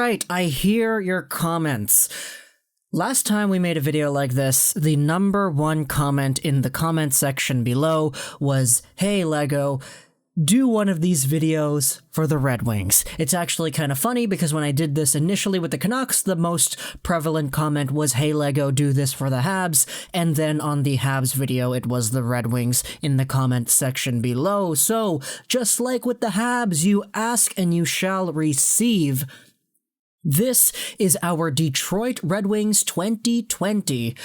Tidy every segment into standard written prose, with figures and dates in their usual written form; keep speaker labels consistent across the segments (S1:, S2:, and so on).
S1: right, I hear your comments. Last time we made a video like this, the number one comment in the comment section below was, "Hey Lego, do one of these videos for the Red Wings." It's actually kind of funny because when I did this initially with the Canucks, the most prevalent comment was, "Hey Lego, do this for the Habs," and then on the Habs video, it was the Red Wings in the comment section below. So, just like with the Habs, you ask and you shall receive. This is our Detroit Red Wings 2020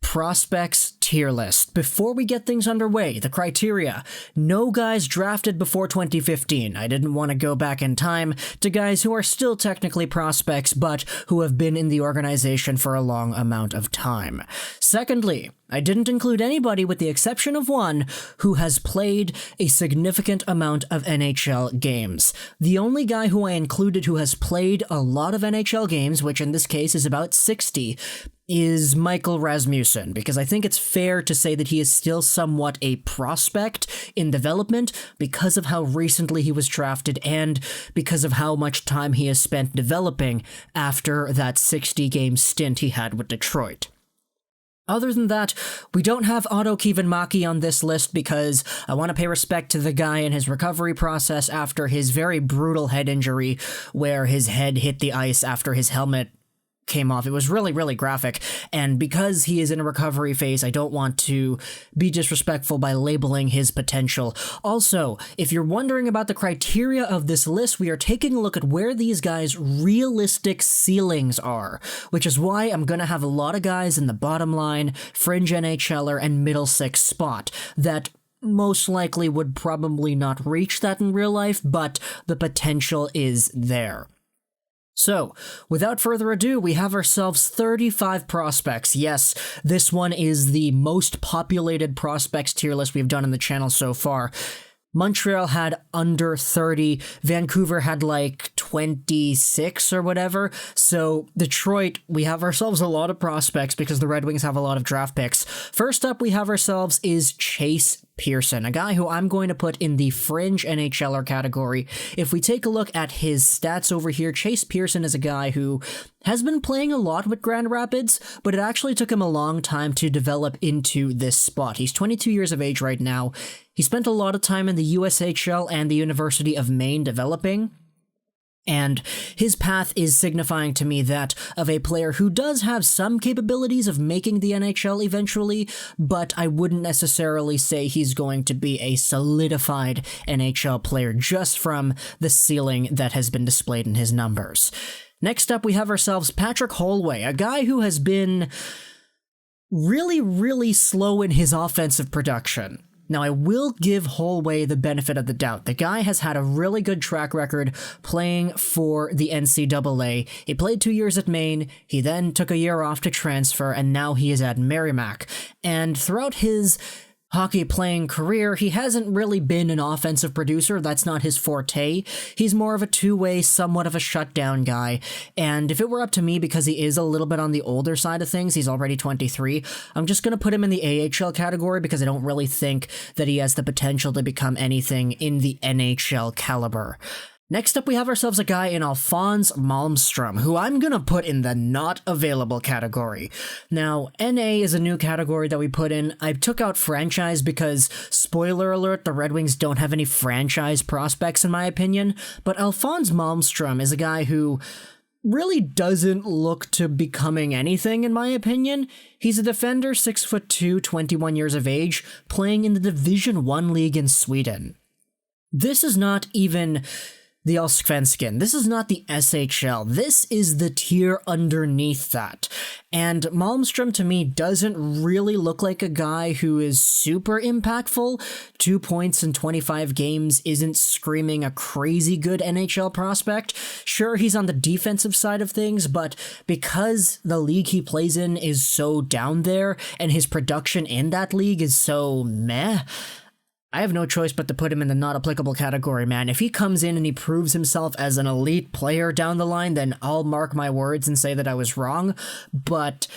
S1: prospects tier list. Before we get things underway, the criteria: no guys drafted before 2015. I didn't want to go back in time to guys who are still technically prospects but who have been in the organization for a long amount of time. Secondly, I didn't include anybody with the exception of one who has played a significant amount of NHL games. The only guy who I included who has played a lot of NHL games, which in this case is about 60, is Michael Rasmussen, because I think it's fair to say that he is still somewhat a prospect in development because of how recently he was drafted and because of how much time he has spent developing after that 60-game stint he had with Detroit. Other than that, we don't have Otto Kivenmaki on this list because I want to pay respect to the guy and his recovery process after his very brutal head injury where his head hit the ice after his helmet came off. It was really, really graphic, and because he is in a recovery phase, I don't want to be disrespectful by labeling his potential. Also, if you're wondering about the criteria of this list, we are taking a look at where these guys' realistic ceilings are, which is why I'm gonna have a lot of guys in the bottom line, fringe NHLer, and middle six spot that most likely would probably not reach that in real life, but the potential is there. So, without further ado, we have ourselves 35 prospects. Yes, this one is the most populated prospects tier list we've done on the channel so far. Montreal had under 30, Vancouver had like 26 or whatever, so Detroit, we have ourselves a lot of prospects because the Red Wings have a lot of draft picks. First up we have ourselves is Chase Pearson, a guy who I'm going to put in the fringe NHLer category. If we take a look at his stats over here, Chase Pearson is a guy who has been playing a lot with Grand Rapids, but it actually took him a long time to develop into this spot. He's 22 years of age right now. He spent a lot of time in the USHL and the University of Maine developing, and his path is signifying to me that of a player who does have some capabilities of making the NHL eventually, but I wouldn't necessarily say he's going to be a solidified NHL player just from the ceiling that has been displayed in his numbers. Next up, we have ourselves Patrick Holway, a guy who has been really, really slow in his offensive production. Now, I will give Holway the benefit of the doubt. The guy has had a really good track record playing for the NCAA. He played 2 years at Maine, he then took a year off to transfer, and now he is at Merrimack. And throughout his hockey playing career, he hasn't really been an offensive producer. That's not his forte. He's more of a two-way, somewhat of a shutdown guy. And if it were up to me, because he is a little bit on the older side of things, he's already 23, I'm just going to put him in the AHL category because I don't really think that he has the potential to become anything in the NHL caliber. Next up, we have ourselves a guy in Alphonse Malmstrom, who I'm gonna put in the not available category. Now, NA is a new category that we put in. I took out franchise because, spoiler alert, the Red Wings don't have any franchise prospects in my opinion, but Alphonse Malmstrom is a guy who really doesn't look to becoming anything in my opinion. He's a defender, 6'2", 21 years of age, playing in the Division I league in Sweden. This is not even the Allsvenskan. This is not the SHL. This is the tier underneath that. And Malmstrom, to me, doesn't really look like a guy who is super impactful. 2 points in 25 games isn't screaming a crazy good NHL prospect. Sure, he's on the defensive side of things, but because the league he plays in is so down there, and his production in that league is so meh, I have no choice but to put him in the not applicable category, man. If he comes in and he proves himself as an elite player down the line, then I'll mark my words and say that I was wrong, but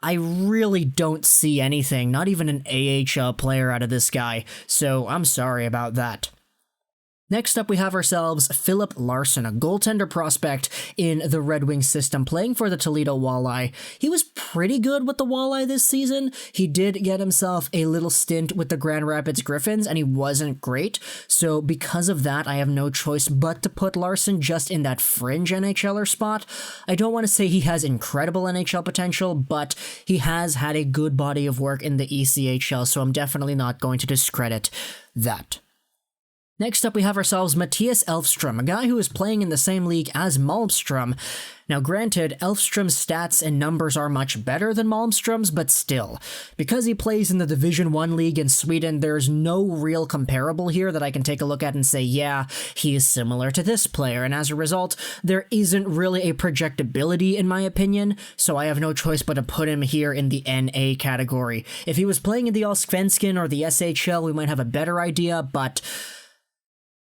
S1: I really don't see anything, not even an AHL player out of this guy, so I'm sorry about that. Next up, we have ourselves Filip Larsson, a goaltender prospect in the Red Wings system, playing for the Toledo Walleye. He was pretty good with the Walleye this season. He did get himself a little stint with the Grand Rapids Griffins, and he wasn't great. So because of that, I have no choice but to put Larsson just in that fringe NHLer spot. I don't want to say he has incredible NHL potential, but he has had a good body of work in the ECHL, so I'm definitely not going to discredit that. Next up, we have ourselves Matthias Elfstrom, a guy who is playing in the same league as Malmstrom. Now granted, Elfstrom's stats and numbers are much better than Malmstrom's, but still. Because he plays in the Division 1 league in Sweden, there's no real comparable here that I can take a look at and say, yeah, he is similar to this player, and as a result, there isn't really a projectability in my opinion, so I have no choice but to put him here in the NA category. If he was playing in the Allsvenskan or the SHL, we might have a better idea, but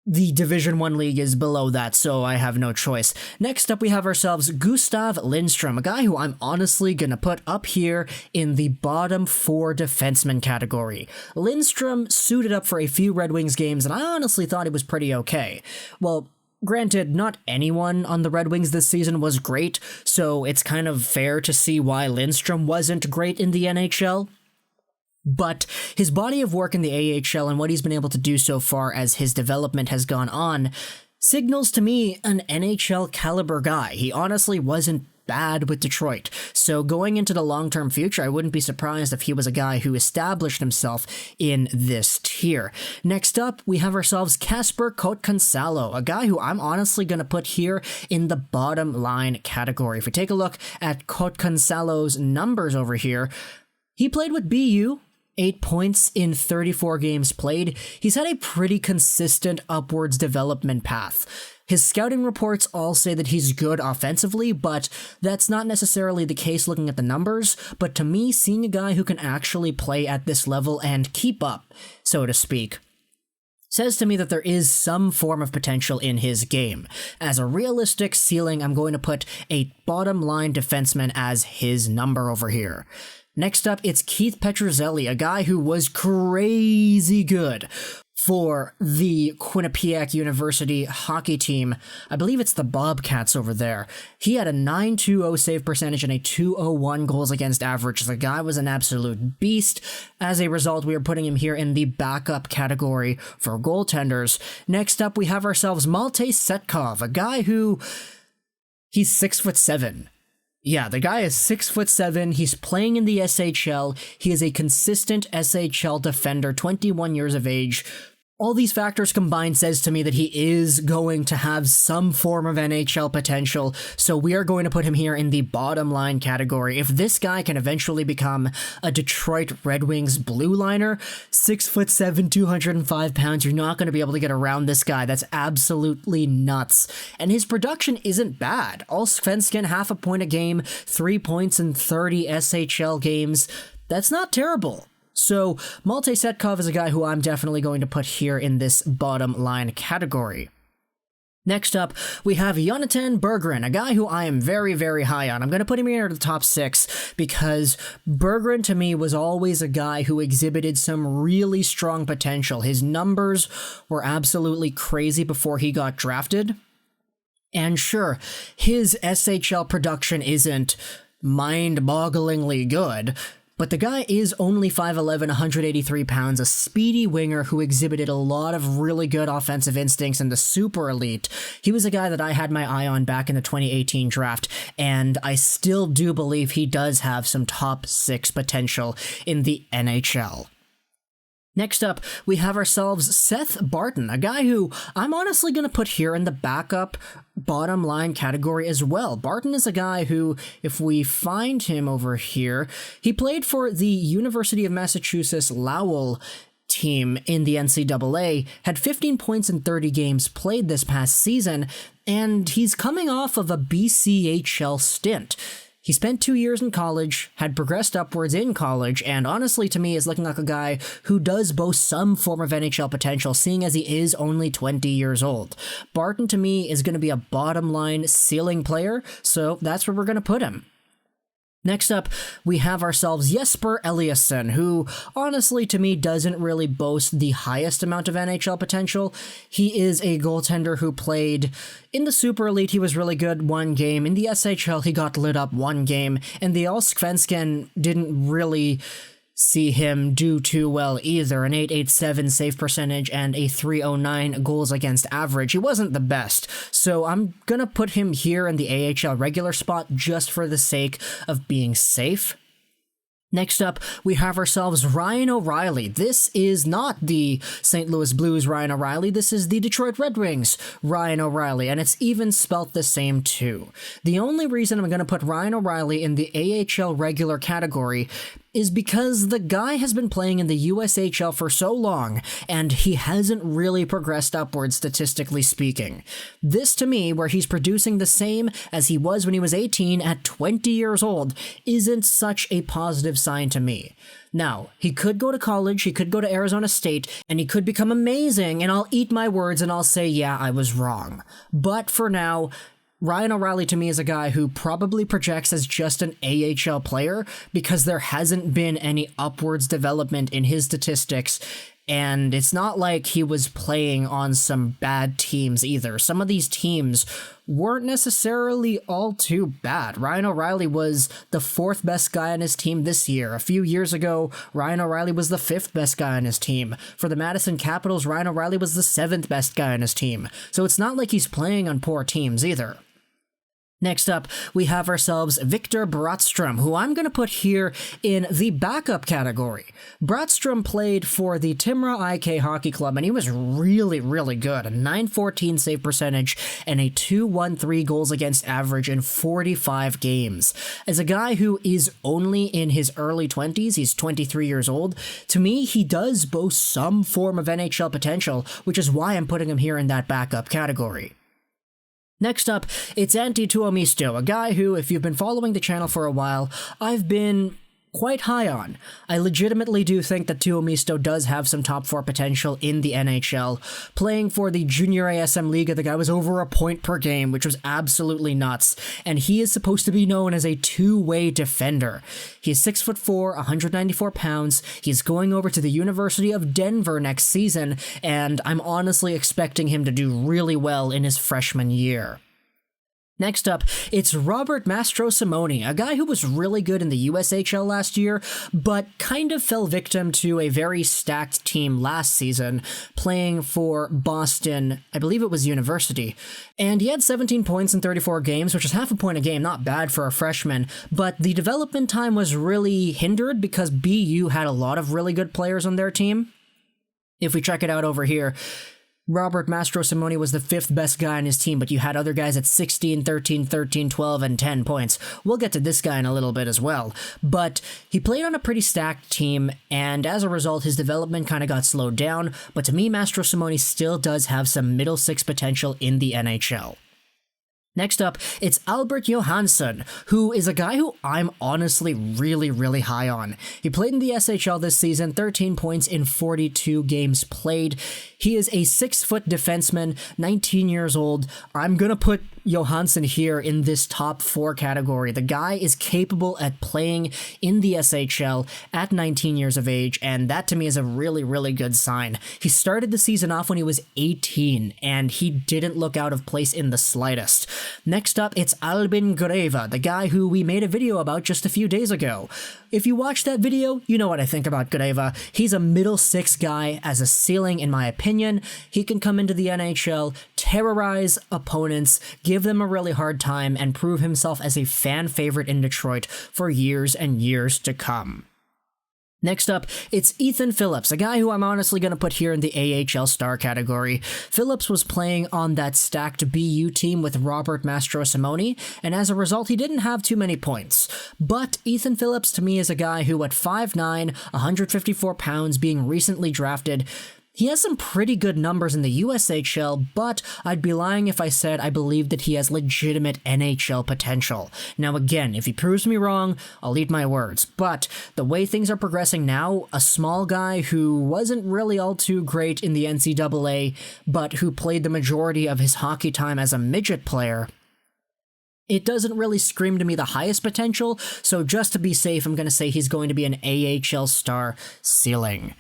S1: the Division 1 league is below that, so I have no choice. Next up, we have ourselves Gustav Lindstrom, a guy who I'm honestly gonna put up here in the bottom 4 defenseman category. Lindstrom suited up for a few Red Wings games, and I honestly thought he was pretty okay. Well, granted, not anyone on the Red Wings this season was great, so it's kind of fair to see why Lindstrom wasn't great in the NHL. But his body of work in the AHL and what he's been able to do so far as his development has gone on signals to me an NHL caliber guy. He honestly wasn't bad with Detroit, so going into the long-term future, I wouldn't be surprised if he was a guy who established himself in this tier. Next up, we have ourselves Kasper Kotkaniemi, a guy who I'm honestly going to put here in the bottom line category. If we take a look at Kotkaniemi's numbers over here, he played with BU, 8 points in 34 games played. He's had a pretty consistent upwards development path. His scouting reports all say that he's good offensively, but that's not necessarily the case looking at the numbers. But to me, seeing a guy who can actually play at this level and keep up, so to speak, says to me that there is some form of potential in his game. As a realistic ceiling, I'm going to put a bottom line defenseman as his number over here. Next up, it's Keith Petruzzelli, a guy who was crazy good for the Quinnipiac University hockey team. I believe it's the Bobcats over there. He had a .920 save percentage and a .201 goals against average. The guy was an absolute beast. As a result, we are putting him here in the backup category for goaltenders. Next up, we have ourselves Malte Setkov, a guy who... he's 6'7". Yeah, the guy is 6'7". He's playing in the SHL. He is a consistent SHL defender, 21 years of age. All these factors combined says to me that he is going to have some form of NHL potential, so we are going to put him here in the bottom line category. If this guy can eventually become a Detroit Red Wings blue liner, 6'7", 205 pounds, you're not going to be able to get around this guy. That's absolutely nuts. And his production isn't bad. Allsvenskan, half a point a game, 3 points in 30 SHL games. That's not terrible. So, Malte Setkov is a guy who I'm definitely going to put here in this bottom line category. Next up, we have Yonatan Bergeron, a guy who I am very, very high on. I'm going to put him here in the top 6 because Bergeron to me was always a guy who exhibited some really strong potential. His numbers were absolutely crazy before he got drafted. And sure, his SHL production isn't mind-bogglingly good, but the guy is only 5'11", 183 pounds, a speedy winger who exhibited a lot of really good offensive instincts in the super elite. He was a guy that I had my eye on back in the 2018 draft, and I still do believe he does have some top 6 potential in the NHL. Next up, we have ourselves Seth Barden, a guy who I'm honestly going to put here in the backup bottom line category as well. Barden is a guy who, if we find him over here, he played for the University of Massachusetts Lowell team in the NCAA, had 15 points in 30 games played this past season, and he's coming off of a BCHL stint. He spent 2 years in college, had progressed upwards in college, and honestly to me is looking like a guy who does boast some form of NHL potential, seeing as he is only 20 years old. Barton to me is going to be a bottom line ceiling player, so that's where we're going to put him. Next up, we have ourselves Jesper Eliasson, who honestly to me doesn't really boast the highest amount of NHL potential. He is a goaltender who played in the Super Elite. He was really good one game. In the SHL, he got lit up one game, and the Allsvenskan didn't really see him do too well either. An .887 save percentage and a .309 goals against average. He wasn't the best, so I'm gonna put him here in the AHL regular spot just for the sake of being safe. Next up, we have ourselves Ryan O'Reilly. This is not the St. Louis Blues Ryan O'Reilly, this is the Detroit Red Wings Ryan O'Reilly, and it's even spelt the same too. The only reason I'm going to put Ryan O'Reilly in the AHL regular category is because the guy has been playing in the USHL for so long, and he hasn't really progressed upwards statistically speaking. This, to me, where he's producing the same as he was when he was 18 at 20 years old, isn't such a positive sign to me. Now, he could go to college, he could go to Arizona State, and he could become amazing, and I'll eat my words and I'll say, yeah, I was wrong. But for now, Ryan O'Reilly to me is a guy who probably projects as just an AHL player because there hasn't been any upwards development in his statistics, and it's not like he was playing on some bad teams either. Some of these teams weren't necessarily all too bad. Ryan O'Reilly was the 4th best guy on his team this year. A few years ago, Ryan O'Reilly was the 5th best guy on his team. For the Madison Capitals, Ryan O'Reilly was the 7th best guy on his team. So it's not like he's playing on poor teams either. Next up, we have ourselves Victor Brattström, who I'm going to put here in the backup category. Brattström played for the Timrå IK Hockey Club, and he was really, really good. A .914 save percentage and a .213 goals against average in 45 games. As a guy who is only in his early 20s, he's 23 years old, to me, he does boast some form of NHL potential, which is why I'm putting him here in that backup category. Next up, it's Antti Tuomisto, a guy who, if you've been following the channel for a while, I've been quite high on. I legitimately do think that Tuomisto does have some top 4 potential in the NHL. Playing for the Junior ASM Liga, the guy was over a point per game, which was absolutely nuts, and he is supposed to be known as a two-way defender. He's 6'4", 194 pounds, he's going over to the University of Denver next season, and I'm honestly expecting him to do really well in his freshman year. Next up, it's Robert Mastrosimone, a guy who was really good in the USHL last year, but kind of fell victim to a very stacked team last season, playing for Boston, I believe it was University. And he had 17 points in 34 games, which is half a point a game, not bad for a freshman, but the development time was really hindered because BU had a lot of really good players on their team. If we check it out over here, Robert Mastrosimone was the 5th best guy on his team, but you had other guys at 16, 13, 13, 12, and 10 points. We'll get to this guy in a little bit as well. But he played on a pretty stacked team, and as a result, his development kind of got slowed down, but to me, Mastrosimone still does have some middle 6 potential in the NHL. Next up, it's Albert Johansson, who is a guy who I'm honestly really, really high on. He played in the SHL this season, 13 points in 42 games played. He is a 6-foot defenseman, 19 years old. I'm gonna put Johansson here in this top 4 category. The guy is capable at playing in the SHL at 19 years of age, and that to me is a really, really good sign. He started the season off when he was 18, and he didn't look out of place in the slightest. Next up, it's Albin Greva, the guy who we made a video about just a few days ago. If you watched that video, you know what I think about Greva. He's a middle 6 guy as a ceiling, in my opinion. He can come into the NHL, terrorize opponents, give them a really hard time, and prove himself as a fan favorite in Detroit for years and years to come. Next up, it's Ethan Phillips, a guy who I'm honestly going to put here in the AHL star category. Phillips was playing on that stacked BU team with Robert Mastrosimone, and as a result, he didn't have too many points. But Ethan Phillips to me is a guy who at 5'9", 154 pounds, being recently drafted, he has some pretty good numbers in the USHL, but I'd be lying if I said I believe that he has legitimate NHL potential. Now again, if he proves me wrong, I'll eat my words, but the way things are progressing now, a small guy who wasn't really all too great in the NCAA, but who played the majority of his hockey time as a midget player, it doesn't really scream to me the highest potential, so just to be safe, I'm going to say he's going to be an AHL star ceiling.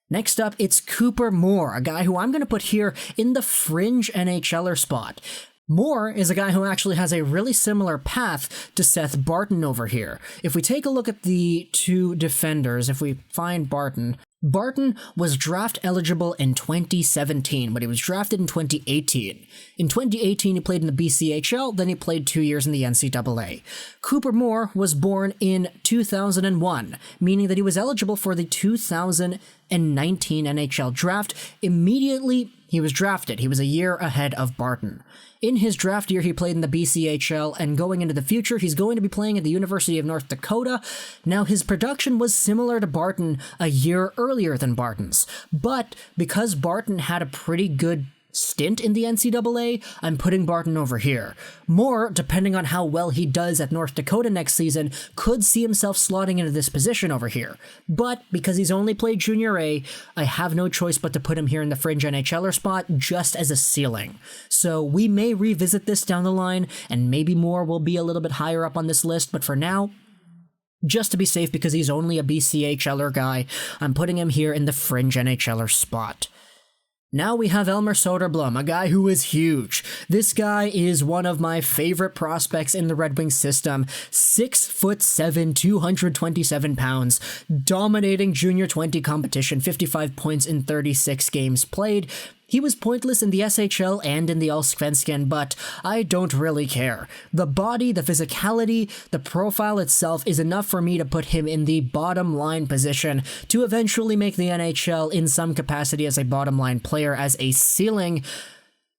S1: Next up, it's Cooper Moore, a guy who I'm going to put here in the fringe NHLer spot. Moore is a guy who actually has a really similar path to Seth Barden over here. If we take a look at the two defenders, if we find Barden was draft eligible in 2017, but he was drafted in 2018. In 2018, he played in the BCHL, then he played 2 years in the NCAA. Cooper Moore was born in 2001, meaning that he was eligible for the 2019 NHL draft. Immediately, he was drafted. He was a year ahead of Barden. In his draft year, he played in the BCHL, and going into the future, he's going to be playing at the University of North Dakota. Now, his production was similar to Barden a year earlier than Barden's, but because Barden had a pretty good stint in the NCAA, I'm putting Barden over here. Moore, depending on how well he does at North Dakota next season, could see himself slotting into this position over here. But because he's only played Junior A, I have no choice but to put him here in the fringe NHLer spot just as a ceiling. So we may revisit this down the line, and maybe Moore will be a little bit higher up on this list, but for now, just to be safe because he's only a BCHLer guy, I'm putting him here in the fringe NHLer spot. Now we have Elmer Soderblom, a guy who is huge. This guy is one of my favorite prospects in the Red Wings system. 6'7", 227 pounds, dominating Junior 20 competition, 55 points in 36 games played. He was pointless in the SHL and in the Allsvenskan, but I don't really care. The body, the physicality, the profile itself is enough for me to put him in the bottom line position to eventually make the NHL in some capacity as a bottom line player, as a ceiling.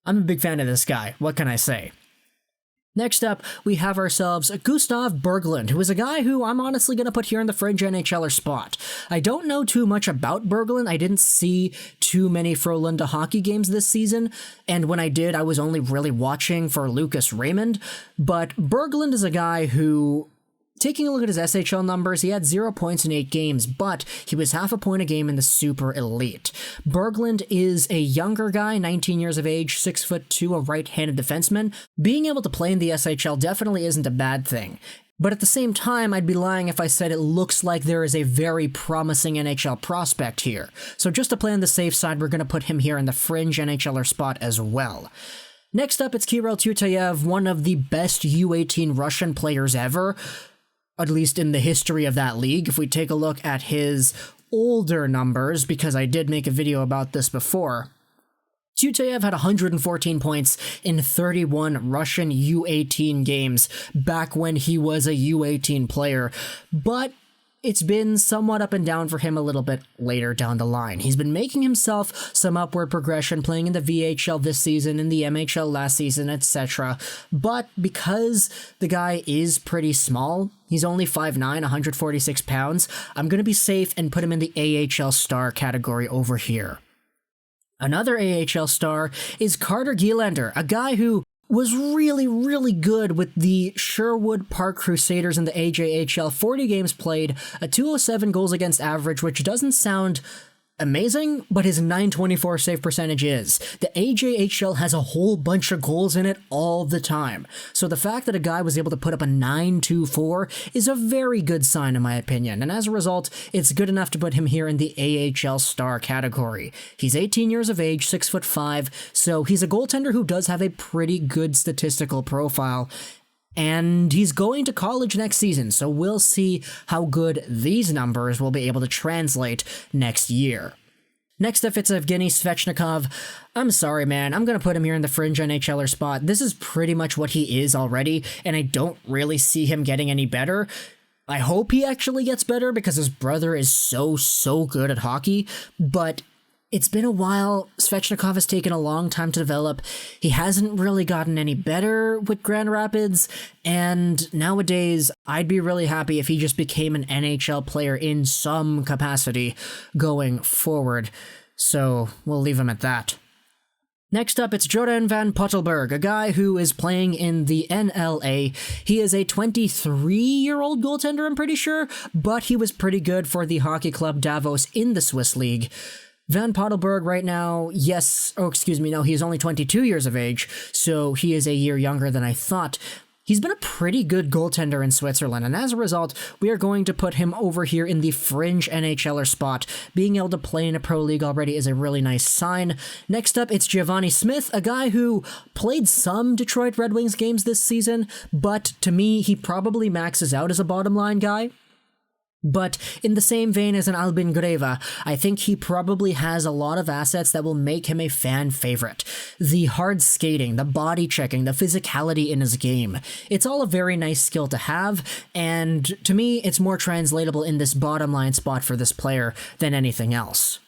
S1: I'm a big fan of this guy. What can I say? Next up, we have ourselves Gustav Berglund, who is a guy who I'm honestly going to put here in the fringe NHLer spot. I don't know too much about Berglund. I didn't see too many Frölunda hockey games this season, and when I did, I was only really watching for Lucas Raymond. But Berglund is a guy who, taking a look at his SHL numbers, he had 0 points in 8 games, but he was half a point a game in the Super Elite. Berglund is a younger guy, 19 years of age, 6'2", a right-handed defenseman. Being able to play in the SHL definitely isn't a bad thing. But at the same time, I'd be lying if I said it looks like there is a very promising NHL prospect here. So just to play on the safe side, we're going to put him here in the fringe NHLer spot as well. Next up, it's Kirill Tyutyayev, one of the best U18 Russian players ever, at least in the history of that league. If we take a look at his older numbers, because I did make a video about this before, Tyutyayev had 114 points in 31 Russian U18 games back when he was a U18 player, but it's been somewhat up and down for him a little bit later down the line. He's been making himself some upward progression, playing in the VHL this season, in the MHL last season, etc. But because the guy is pretty small, he's only 5'9", 146 pounds, I'm going to be safe and put him in the AHL star category over here. Another AHL star is Carter Gielander, a guy who was really, really good with the Sherwood Park Crusaders in the AJHL. 40 games played, a .207 goals against average, which doesn't sound amazing, but his .924 save percentage is. The AJHL has a whole bunch of goals in it all the time. So the fact that a guy was able to put up a .924 is a very good sign in my opinion, and as a result, it's good enough to put him here in the AHL star category. He's 18 years of age, 6'5", so he's a goaltender who does have a pretty good statistical profile, and he's going to college next season, so we'll see how good these numbers will be able to translate next year. Next up, it's Evgeny Svechnikov. I'm sorry, man. I'm going to put him here in the fringe NHLer spot. This is pretty much what he is already, and I don't really see him getting any better. I hope he actually gets better because his brother is so good at hockey, but it's been a while. Svechnikov has taken a long time to develop. He hasn't really gotten any better with Grand Rapids, and nowadays, I'd be really happy if he just became an NHL player in some capacity going forward. So we'll leave him at that. Next up, it's Jordan van Pottelberg, a guy who is playing in the NLA. He is a 23-year-old goaltender, I'm pretty sure, but he was pretty good for the Hockey Club Davos in the Swiss League. Van Pottelberg right now, he's only 22 years of age, so he is a year younger than I thought. He's been a pretty good goaltender in Switzerland, and as a result, we are going to put him over here in the fringe NHLer spot. Being able to play in a pro league already is a really nice sign. Next up, it's Giovanni Smith, a guy who played some Detroit Red Wings games this season, but to me, he probably maxes out as a bottom line guy. But in the same vein as an Albin Greva, I think he probably has a lot of assets that will make him a fan favorite. The hard skating, the body checking, the physicality in his game. It's all a very nice skill to have, and to me, it's more translatable in this bottom line spot for this player than anything else.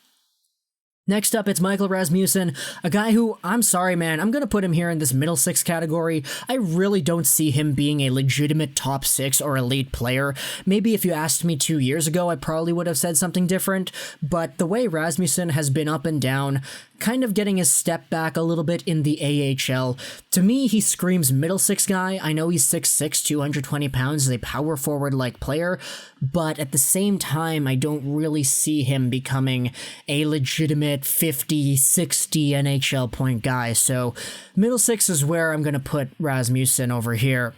S1: Next up, it's Michael Rasmussen, a guy who, I'm sorry man, I'm going to put him here in this middle six category. I really don't see him being a legitimate top six or elite player. Maybe if you asked me 2 years ago, I probably would have said something different, but the way Rasmussen has been up and down, kind of getting his step back a little bit in the AHL, to me, he screams middle six guy. I know he's 6'6", 220 pounds, is a power forward-like player, but at the same time, I don't really see him becoming a legitimate 50, 60 NHL point guy, so middle six is where I'm going to put Rasmussen over here.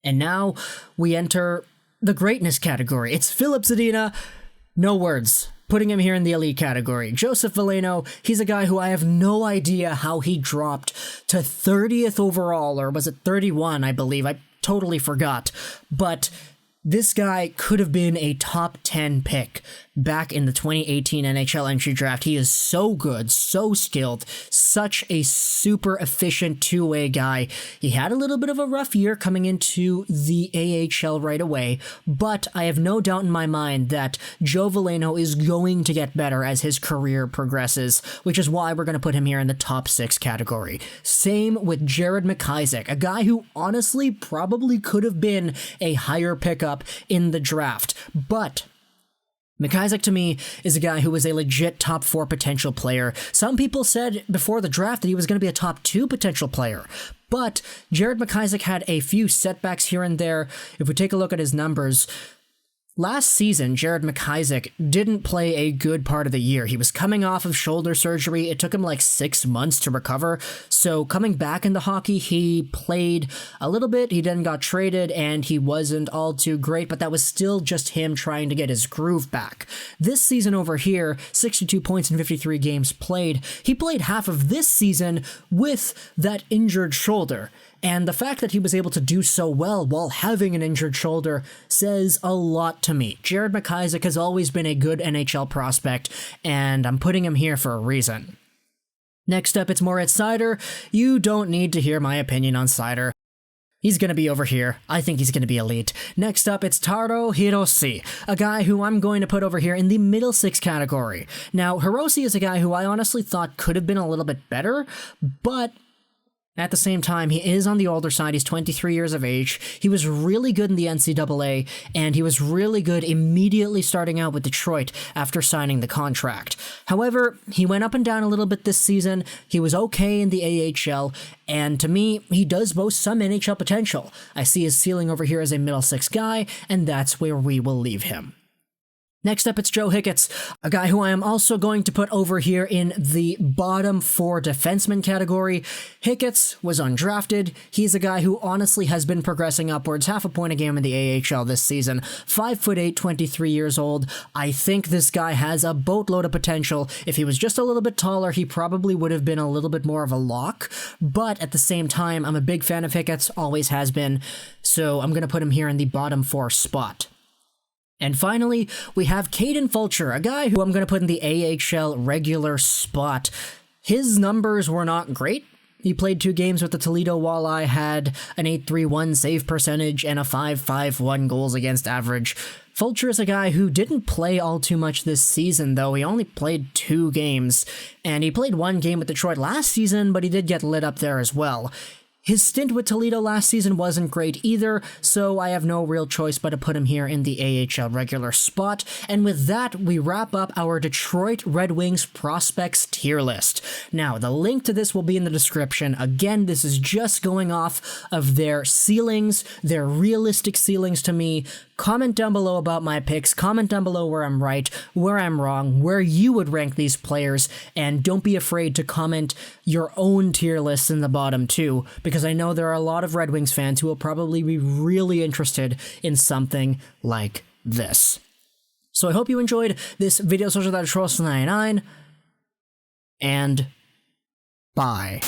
S1: And now we enter the greatness category. It's Filip Zadina. No words. Putting him here in the elite category. Joseph Veleno, he's a guy who I have no idea how he dropped to 30th overall, or was it 31, I believe. I totally forgot. But this guy could have been a top 10 pick back in the 2018 NHL entry draft. He is so good, so skilled, such a super efficient two-way guy. He had a little bit of a rough year coming into the AHL right away, but I have no doubt in my mind that Joe Veleno is going to get better as his career progresses, which is why we're going to put him here in the top 6 category. Same with Jared McIsaac, a guy who honestly probably could have been a higher pickup in the draft, but McIsaac, to me, is a guy who was a legit top 4 potential player. Some people said before the draft that he was going to be a top 2 potential player, but Jared McIsaac had a few setbacks here and there. If we take a look at his numbers, last season, Jared McIsaac didn't play a good part of the year. He was coming off of shoulder surgery. It took him like 6 months to recover. So coming back into hockey, he played a little bit. He then got traded and he wasn't all too great, but that was still just him trying to get his groove back. This season over here, 62 points in 53 games played. He played half of this season with that injured shoulder. And the fact that he was able to do so well while having an injured shoulder says a lot to me. Jared McIsaac has always been a good NHL prospect, and I'm putting him here for a reason. Next up, it's Moritz Seider. You don't need to hear my opinion on Seider. He's going to be over here. I think he's going to be elite. Next up, it's Taro Hirose, a guy who I'm going to put over here in the middle 6 category. Now, Hirose is a guy who I honestly thought could have been a little bit better, but at the same time, he is on the older side. He's 23 years of age. He was really good in the NCAA, and he was really good immediately starting out with Detroit after signing the contract. However, he went up and down a little bit this season. He was okay in the AHL, and to me, he does boast some NHL potential. I see his ceiling over here as a middle 6 guy, and that's where we will leave him. Next up, it's Joe Hicketts, a guy who I am also going to put over here in the bottom 4 defenseman category. Hicketts was undrafted. He's a guy who honestly has been progressing upwards, half a point a game in the AHL this season. 5'8", 23 years old. I think this guy has a boatload of potential. If he was just a little bit taller, he probably would have been a little bit more of a lock. But at the same time, I'm a big fan of Hicketts, always has been. So I'm going to put him here in the bottom 4 spot. And finally, we have Kaden Fulcher, a guy who I'm going to put in the AHL regular spot. His numbers were not great. He played 2 games with the Toledo Walleye, had an .831 save percentage and a .551 goals against average. Fulcher is a guy who didn't play all too much this season, though. He only played 2 games, and he played 1 game with Detroit last season, but he did get lit up there as well. His stint with Toledo last season wasn't great either, so I have no real choice but to put him here in the AHL regular spot. And with that, we wrap up our Detroit Red Wings prospects tier list. Now, the link to this will be in the description. Again, this is just going off of their ceilings, their realistic ceilings to me. Comment down below about my picks, comment down below where I'm right, where I'm wrong, where you would rank these players, and don't be afraid to comment your own tier lists in the bottom too, because because I know there are a lot of Red Wings fans who will probably be really interested in something like this. So I hope you enjoyed this video social that Trust 99, and bye.